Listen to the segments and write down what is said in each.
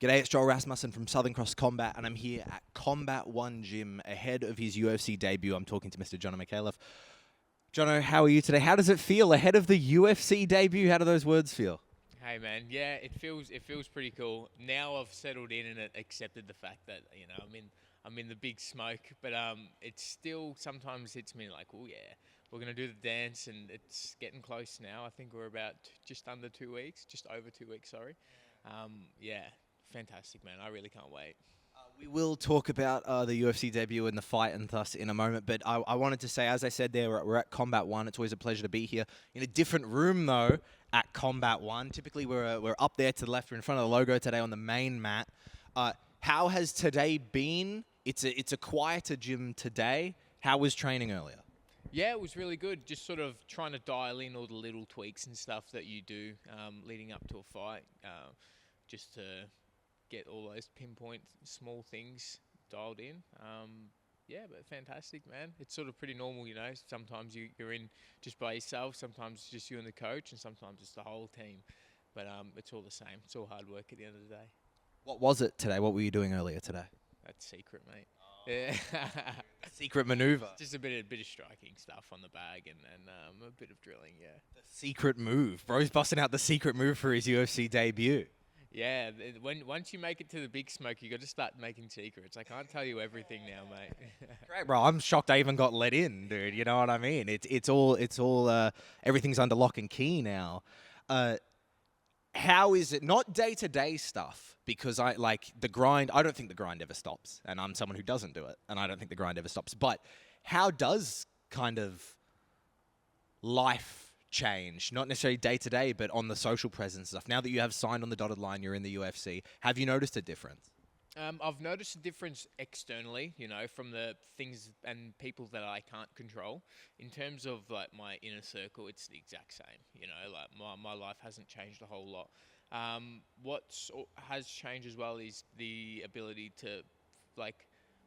G'day, it's Joel Rasmussen from Southern Cross Combat, and I'm here at Combat One Gym ahead of his UFC debut. I'm talking to Mr. Jonathan Micallef. Jono, how are you today? How does it feel ahead of the UFC debut? How do those words feel? Hey man, yeah, it feels pretty cool. Now I've settled in and accepted the fact that I'm in the big smoke, but it still sometimes hits me like, oh yeah, we're gonna do the dance, and it's getting close now. I think we're about just under 2 weeks, just over 2 weeks, sorry. Yeah, fantastic man. I really can't wait. We will talk about the UFC debut and the fight and thus in a moment, but I wanted to say, as I said there, we're at Combat One. It's always a pleasure to be here. In a different room, though, at Combat One. Typically, we're up there to the left. We're in front of the logo today on the main mat. How has today been? It's a quieter gym today. How was training earlier? Yeah, it was really good. Just sort of trying to dial in all the little tweaks and stuff that you do leading up to a fight, just to get all those pinpoint small things dialed in. Yeah, but fantastic, man. It's sort of pretty normal, you know. Sometimes you're in just by yourself. Sometimes it's just you and the coach, and sometimes it's the whole team. But it's all the same. It's all hard work at the end of the day. What was it today? What were you doing earlier today? That's secret, mate. Yeah. Secret maneuver. Just a bit of striking stuff on the bag and a bit of drilling, yeah. The secret move. Bro's busting out the secret move for his UFC debut. Yeah, once you make it to the big smoke, you got to start making secrets. I can't tell you everything now, mate. Great, bro. I'm shocked I even got let in, dude. You know what I mean? It's all everything's under lock and key now. How is it not day-to-day stuff? Because I like the grind. I don't think the grind ever stops, and I'm someone who doesn't do it, and I don't think the grind ever stops. But how does kind of life change? Not necessarily day-to-day, but on the social presence stuff. Now that you have signed on the dotted line, you're in the UFC. Have you noticed a difference? I've noticed a difference externally, you know, from the things and people that I can't control. In terms of like my inner circle, it's the exact same. You know, like my life hasn't changed a whole lot. What has changed as well is the ability to like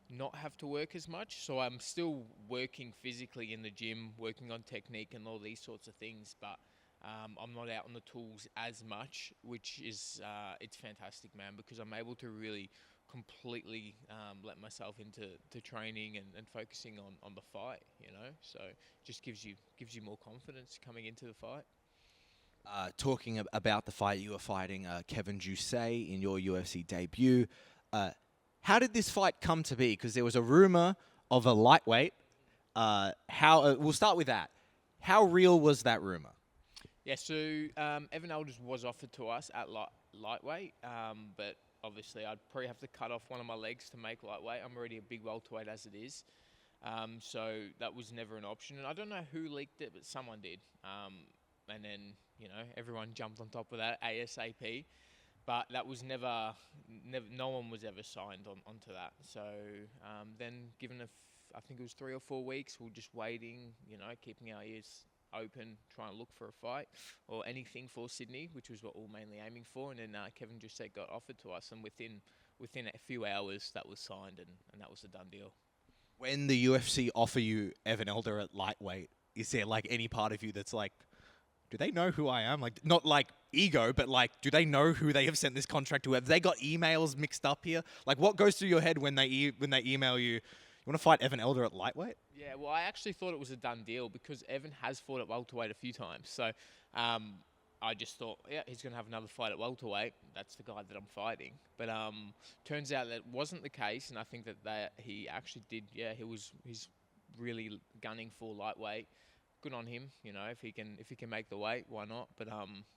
not have to work as much. So I'm still working physically in the gym, working on technique and all these sorts of things, but I'm not out on the tools as much, which is it's fantastic, man, because I'm able to really completely let myself into training and focusing on the fight, you know. So just gives you more confidence coming into the fight. Talking about the fight, you were fighting Kevin Jousset in your UFC debut. How did this fight come to be? Because there was a rumor of a lightweight. We'll start with that. How real was that rumor? Yeah, so Evan Elders was offered to us at lightweight, but obviously I'd probably have to cut off one of my legs to make lightweight. I'm already a big welterweight as it is. So that was never an option. And I don't know who leaked it, but someone did. And then, you know, everyone jumped on top of that ASAP. But that was never no one was ever signed onto that. So then given I think it was 3 or 4 weeks, we were just waiting, you know, keeping our ears open, trying to look for a fight or anything for Sydney, which was what we were mainly aiming for. And then Kevin Jousset got offered to us, and within a few hours that was signed, and that was a done deal. When the UFC offer you Evan Elder at lightweight, is there like any part of you that's like, do they know who I am? Like, not like ego, but like, do they know who they have sent this contract to? Have they got emails mixed up here? Like, what goes through your head when they email you? You want to fight Evan Elder at lightweight? Yeah, well, I actually thought it was a done deal because Evan has fought at welterweight a few times. So I just thought, yeah, he's going to have another fight at welterweight. That's the guy that I'm fighting. But turns out that wasn't the case, and I think that he actually did. Yeah, he's really gunning for lightweight. Good on him, you know. If he can make the weight, why not? But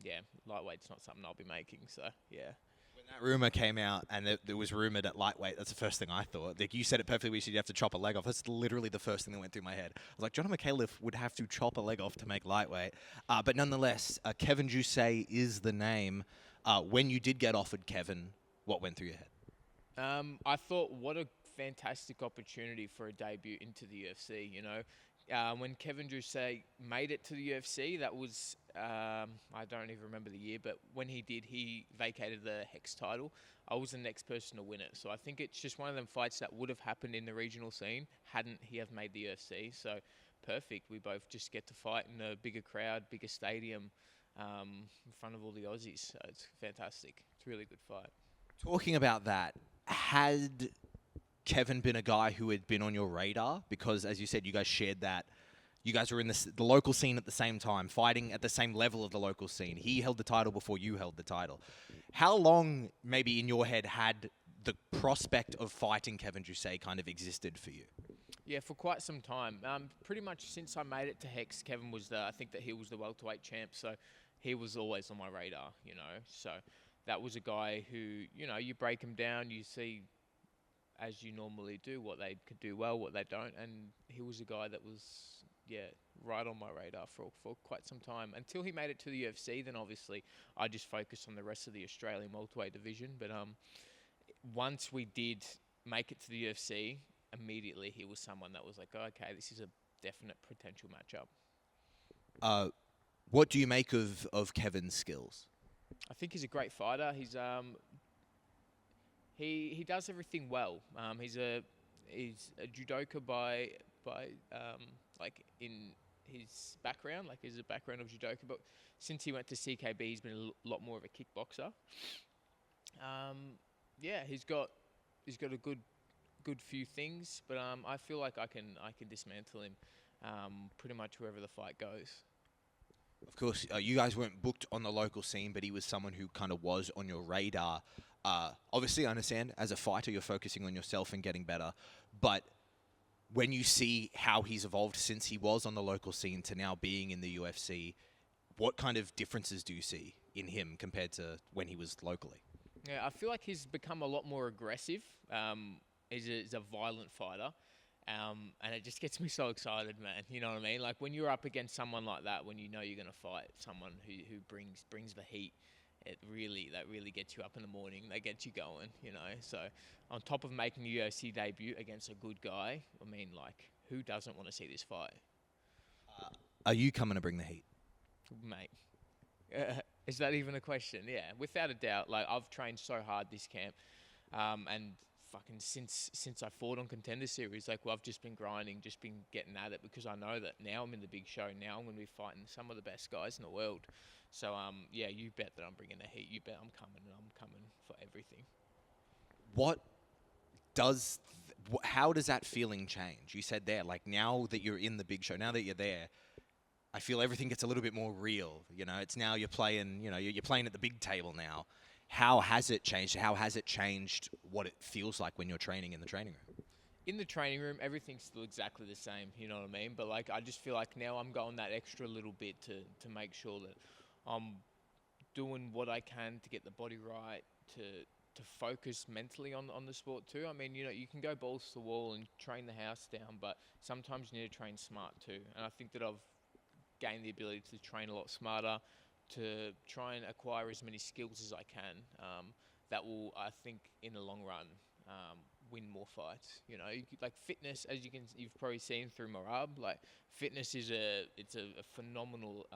yeah, lightweight's not something I'll be making. So yeah. When that rumor came out, and it was rumored at lightweight, that's the first thing I thought. Like, you said it perfectly. You said you have to chop a leg off. That's literally the first thing that went through my head. I was like, Jonathan Micallef would have to chop a leg off to make lightweight. But nonetheless, Kevin Jousset is the name. When you did get offered Kevin, what went through your head? I thought, what a fantastic opportunity for a debut into the UFC, you know. When Kevin Jousset made it to the UFC, that was, I don't even remember the year, but when he did, he vacated the Hex title. I was the next person to win it. So I think it's just one of them fights that would have happened in the regional scene hadn't he have made the UFC. So perfect. We both just get to fight in a bigger crowd, bigger stadium, in front of all the Aussies. So it's fantastic. It's a really good fight. Talking about that, had Kevin been a guy who had been on your radar? Because, as you said, you guys shared that. You guys were in the local scene at the same time, fighting at the same level of the local scene. He held the title before you held the title. How long, maybe in your head, had the prospect of fighting Kevin Jousset kind of existed for you? Yeah, for quite some time. Pretty much since I made it to Hex, Kevin was I think that he was the welterweight champ, so he was always on my radar, you know. So that was a guy who, you know, you break him down, you see, as you normally do, what they could do well, what they don't, and he was a guy that was, yeah, right on my radar for quite some time until he made it to the UFC. Then obviously I just focused on the rest of the Australian welterweight division. But once we did make it to the UFC, immediately he was someone that was like, oh, okay, this is a definite potential matchup. Uh, what do you make of Kevin's skills? I think he's a great fighter. He does everything well. He's a judoka by like in his background, like he's a background of judoka. But since he went to CKB, he's been a lot more of a kickboxer. Yeah, he's got a good few things, but I feel like I can dismantle him pretty much wherever the fight goes. Of course, you guys weren't booked on the local scene, but he was someone who kind of was on your radar. Obviously, I understand as a fighter, you're focusing on yourself and getting better. But when you see how he's evolved since he was on the local scene to now being in the UFC, what kind of differences do you see in him compared to when he was locally? Yeah, I feel like he's become a lot more aggressive. He's a violent fighter. And it just gets me so excited, man. You know what I mean? Like when you're up against someone like that, when you know you're gonna fight someone who brings the heat, that really gets you up in the morning. That gets you going, you know. So on top of making a UFC debut against a good guy, I mean, like who doesn't want to see this fight, Are you coming to bring the heat? mate? Is that even a question? Yeah, without a doubt. Like I've trained so hard this camp, and fucking since I fought on Contender Series, like well, I've just been grinding, just been getting at it because I know that now I'm in the big show. Now I'm going to be fighting some of the best guys in the world. So yeah, you bet that I'm bringing the heat. You bet I'm coming, and I'm coming for everything. What how does that feeling change? You said there, like now that you're in the big show, now that you're there, I feel everything gets a little bit more real. You know, it's now you're playing, you know, you're playing at the big table now. How has it changed? How has it changed what it feels like when you're training in the training room? In the training room, everything's still exactly the same. You know what I mean? But like, I just feel like now I'm going that extra little bit to make sure that I'm doing what I can to get the body right, to focus mentally on the sport too. I mean, you know, you can go balls to the wall and train the house down, but sometimes you need to train smart too. And I think that I've gained the ability to train a lot smarter, to try and acquire as many skills as I can. That will, I think, in the long run, win more fights. You know, like fitness, as you've probably seen through Marab, like fitness is a phenomenal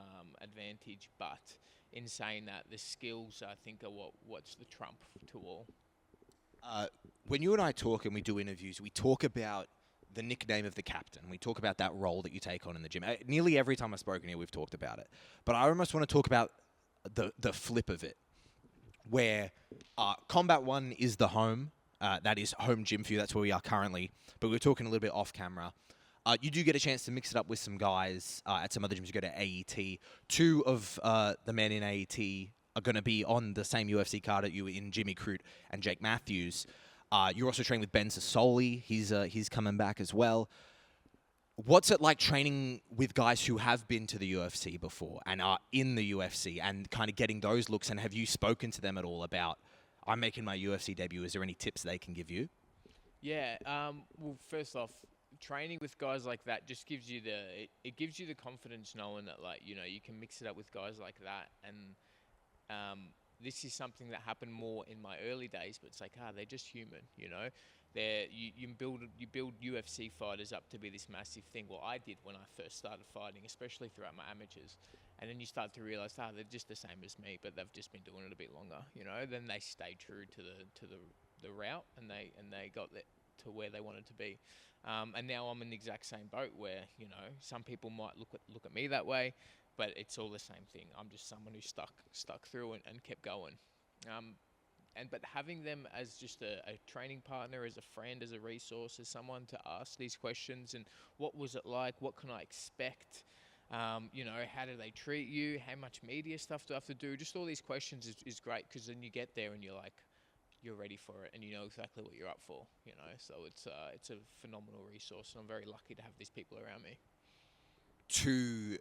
advantage, but in saying that, the skills I think are what's the trump to all. When you and I talk and we do interviews, we talk about the nickname of the captain. We talk about that role that you take on in the gym. Nearly every time I've spoken here, we've talked about it. But I almost want to talk about the flip of it, where Combat One is the home. That is home gym for you. That's where we are currently. But we were talking a little bit off camera. You do get a chance to mix it up with some guys at some other gyms. You go to AET. Two of the men in AET are going to be on the same UFC card at you in Jimmy Crute and Jake Matthews. You're also training with Ben Sassoli. He's coming back as well. What's it like training with guys who have been to the UFC before and are in the UFC and kind of getting those looks? And have you spoken to them at all about, I'm making my UFC debut? Is there any tips they can give you? Yeah. Well, first off, training with guys like that just gives you it gives you the confidence knowing that, like, you know, you can mix it up with guys like that. And this is something that happened more in my early days, but it's like, they're just human, you know. You build UFC fighters up to be this massive thing. Well, I did when I first started fighting, especially throughout my amateurs. And then you start to realize, they're just the same as me, but they've just been doing it a bit longer, you know. Then they stay true to the route, and they got to where they wanted to be. And now I'm in the exact same boat where, you know, some people might look at me that way, but it's all the same thing. I'm just someone who stuck through and kept going. but having them as just a training partner, as a friend, as a resource, as someone to ask these questions and what was it like? What can I expect? How do they treat you? How much media stuff do I have to do? Just all these questions is great because then you get there and you're ready for it and you know exactly what you're up for. So it's a phenomenal resource and I'm very lucky to have these people around me. To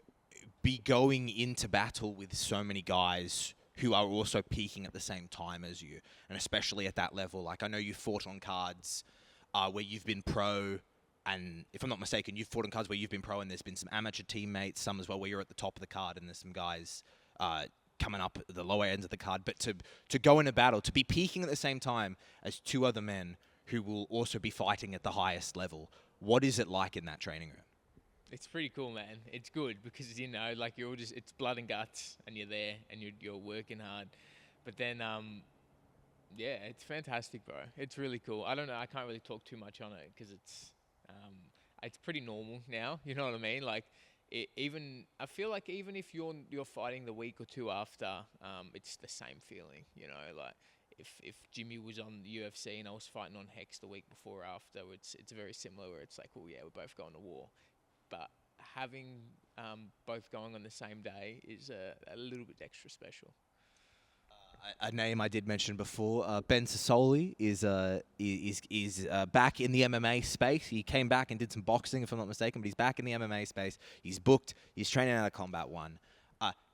be going into battle with so many guys who are also peaking at the same time as you, and especially at that level. Like, I know you fought on cards where you've been pro, and if I'm not mistaken, you've fought on cards where you've been pro, and there's been some amateur teammates, some as well where you're at the top of the card, and there's some guys coming up at the lower ends of the card. But to go in a battle, to be peaking at the same time as two other men who will also be fighting at the highest level, what is it like in that training room? It's pretty cool, man. It's good because like you're all it's blood and guts, and you're there and you're working hard. But then, yeah, it's fantastic, bro. It's really cool. I don't know. I can't really talk too much on it because it's pretty normal now. You know what I mean? Like, I feel like even if you're fighting the week or two after, it's the same feeling. Like if Jimmy was on the UFC and I was fighting on Hex the week before or after, it's very similar. Where it's like, oh yeah, we're both going to war. But having both going on the same day is a little bit extra special. A name I did mention before, Ben Sassoli is back in the MMA space. He came back and did some boxing, if I'm not mistaken, but he's back in the MMA space. He's booked. He's training out of Combat One.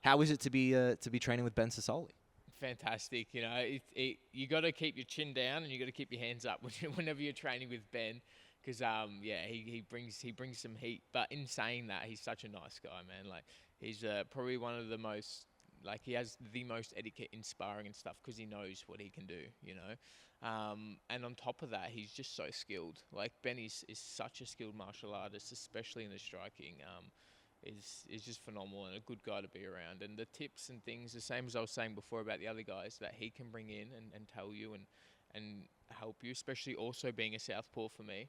How is it to be training with Ben Sassoli? Fantastic. You got to keep your chin down and you got to keep your hands up whenever you're training with Ben. Because he brings some heat. But in saying that, he's such a nice guy, man. Like, he's probably one of the most, like, he has the most etiquette in sparring and stuff because he knows what he can do, And on top of that, he's just so skilled. Like, Ben is such a skilled martial artist, especially in the striking. Is just phenomenal and a good guy to be around. And the tips and things, the same as I was saying before about the other guys, that he can bring in and tell you and help you, especially also being a southpaw for me.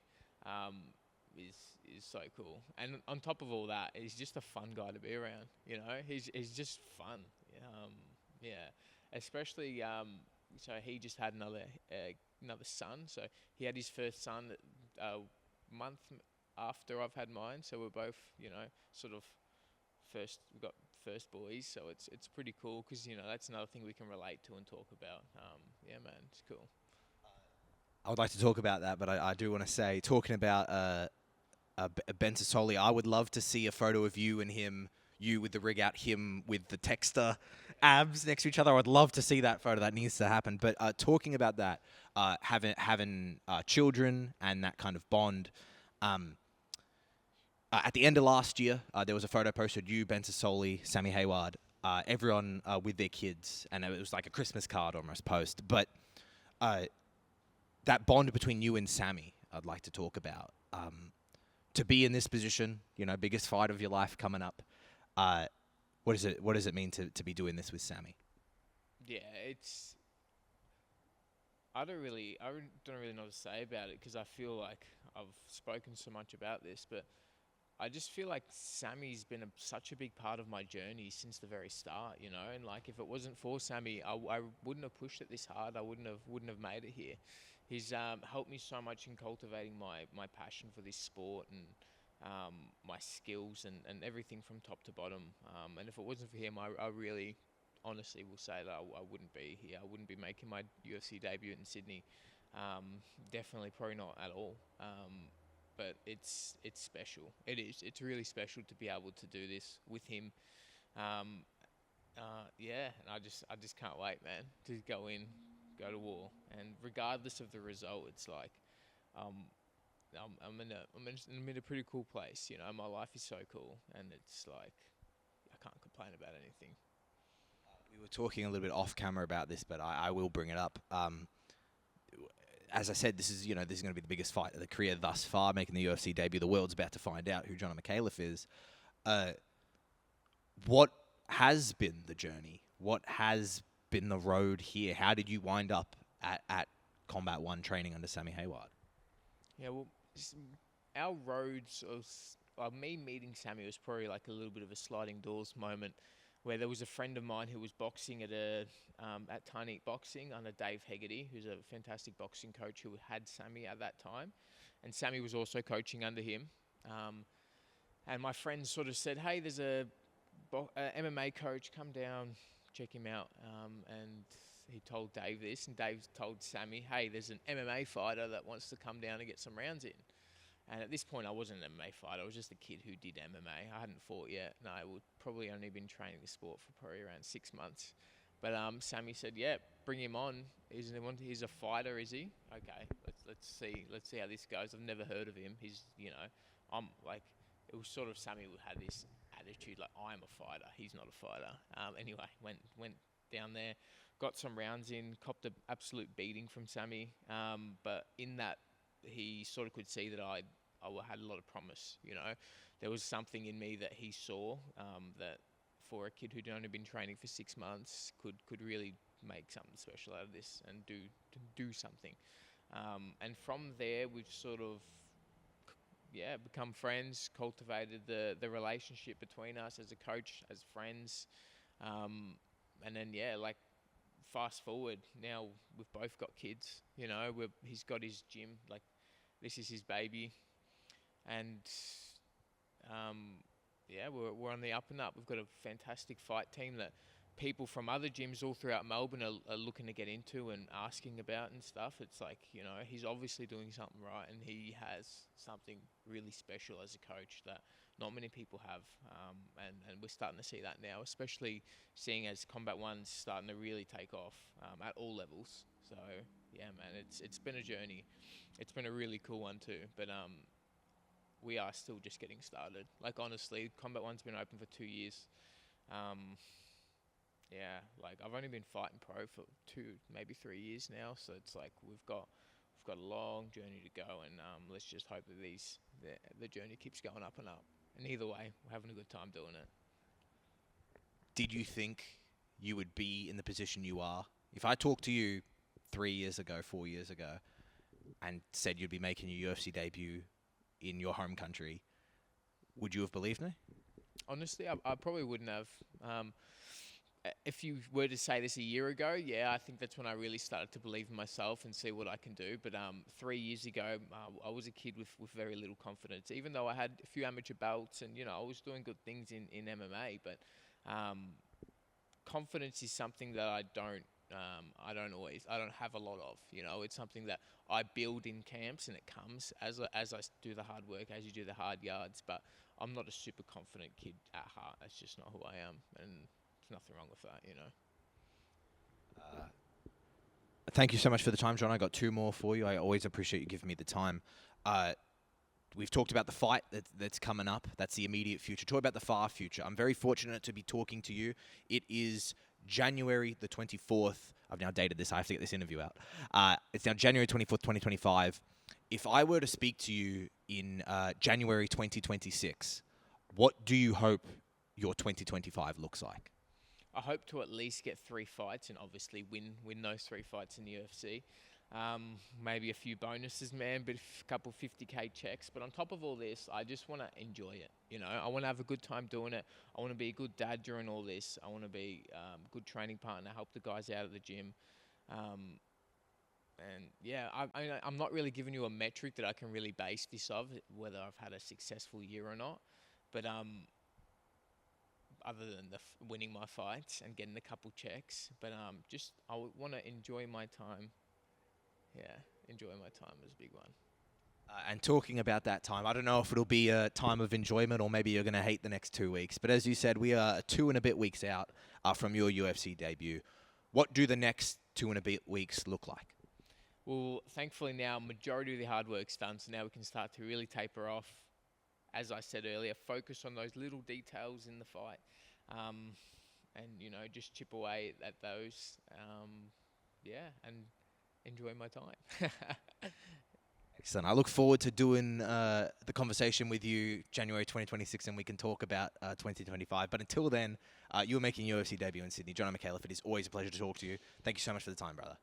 Is so cool, and on top of all that, he's just a fun guy to be around. He's just fun. Yeah, especially so he just had another son. So he had his first son a month after I've had mine. So we're both sort of we got first boys. So it's pretty cool because that's another thing we can relate to and talk about. Yeah, man, it's cool. I would like to talk about that, but I do want to say, talking about Ben Sassoli, I would love to see a photo of you and him, you with the rig out, him with the Texter abs next to each other. I would love to see that photo. That needs to happen. But talking about that, having children and that kind of bond, at the end of last year, there was a photo posted, you, Ben Sassoli, Sammy Hayward, everyone with their kids, and it was like a Christmas card almost post. But that bond between you and Sammy, I'd like to talk about. To be in this position, biggest fight of your life coming up. What does it mean to be doing this with Sammy? Yeah, I don't really know what to say about it because I feel like I've spoken so much about this, but I just feel like Sammy's been such a big part of my journey since the very start, and like if it wasn't for Sammy, I wouldn't have pushed it this hard. I wouldn't have made it here. He's helped me so much in cultivating my passion for this sport and my skills and everything from top to bottom. And if it wasn't for him, I really honestly will say that I wouldn't be here. I wouldn't be making my UFC debut in Sydney. Definitely, probably not at all. But it's special. It is. It's really special to be able to do this with him. Yeah, and I just can't wait, man, to go to war. And regardless of the result, it's like I'm in a pretty cool place. My life is so cool, and it's like I can't complain about anything. We were talking a little bit off camera about this, but I will bring it up. As I said, this is going to be the biggest fight of the career thus far, making the UFC debut. The world's about to find out who Jonathan Micallef is. What has been the journey? What has been the road here? How did you wind up at Combat One training under Sammy Hayward? Yeah, well, our roads, me meeting Sammy was probably like a little bit of a sliding doors moment. where there was a friend of mine who was boxing at Tiny Boxing under Dave Hegarty, who's a fantastic boxing coach who had Sammy at that time, and Sammy was also coaching under him. And my friend sort of said, "Hey, there's a MMA coach, come down, check him out." And he told Dave this, and Dave told Sammy, "Hey, there's an MMA fighter that wants to come down and get some rounds in." And at this point, I wasn't an MMA fighter. I was just a kid who did MMA. I hadn't fought yet. No, I would probably only been training the sport for probably around 6 months. But Sammy said, "Yeah, bring him on. He's a fighter, is he? Okay, let's see how this goes. I've never heard of him. I'm like, it was sort of Sammy who had this attitude like, I'm a fighter. He's not a fighter. Anyway, went down there, got some rounds in, copped an absolute beating from Sammy. But in that, he sort of could see that I had a lot of promise. There was something in me that he saw that for a kid who'd only been training for 6 months could really make something special out of this and do something. And from there, we've sort of become friends, cultivated the relationship between us as a coach, as friends, and then fast forward, now we've both got kids. He's got his gym, like this is his baby, and we're on the up and up. We've got a fantastic fight team that people from other gyms all throughout Melbourne are looking to get into and asking about and stuff. It's like, he's obviously doing something right, and he has something really special as a coach that not many people have. And we're starting to see that now, especially seeing as Combat One's starting to really take off at all levels. So, yeah, man, it's been a journey. It's been a really cool one too. But we are still just getting started. Like, honestly, Combat One's been open for 2 years. I've only been fighting pro for 2, maybe 3 years now, so it's like we've got a long journey to go, and let's just hope that the journey keeps going up and up. And either way, we're having a good time doing it. Did you think you would be in the position you are? If I talked to you 3 years ago, 4 years ago, and said you'd be making your UFC debut in your home country, would you have believed me? Honestly, I probably wouldn't have. If you were to say this a year ago, yeah, I think that's when I really started to believe in myself and see what I can do. But 3 years ago, I was a kid with very little confidence, even though I had a few amateur belts and, I was doing good things in MMA. But confidence is something that I don't have a lot of. It's something that I build in camps, and it comes as I do the hard work, as you do the hard yards. But I'm not a super confident kid at heart. That's just not who I am, and there's nothing wrong with that. Thank you so much for the time, John. I got 2 more for you. I always appreciate you giving me the time. We've talked about the fight that's coming up. That's the immediate future. Talk about the far future. I'm very fortunate to be talking to you. It is January the 24th. I've now dated this. I have to get this interview out. It's now January 24th, 2025. If I were to speak to you in January 2026, what do you hope your 2025 looks like? I hope to at least get 3 fights and obviously win those 3 fights in the UFC. Maybe a few bonuses, man, but a couple 50K checks. But on top of all this, I just want to enjoy it. I want to have a good time doing it. I want to be a good dad during all this. I want to be a good training partner, help the guys out at the gym. I'm not really giving you a metric that I can really base this off, whether I've had a successful year or not. But other than winning my fights and getting a couple checks, but I want to enjoy my time. Yeah, enjoy my time is a big one. And talking about that time, I don't know if it'll be a time of enjoyment or maybe you're going to hate the next 2 weeks. But as you said, we are 2 and a bit weeks out from your UFC debut. What do the next 2 and a bit weeks look like? Well, thankfully now, majority of the hard work's done, so now we can start to really taper off. As I said earlier, focus on those little details in the fight, and just chip away at those. And enjoy my time. Excellent. I look forward to doing the conversation with you January 2026, and we can talk about 2025. But until then, you're making your UFC debut in Sydney. Jonathan Micallef, it is always a pleasure to talk to you. Thank you so much for the time, brother.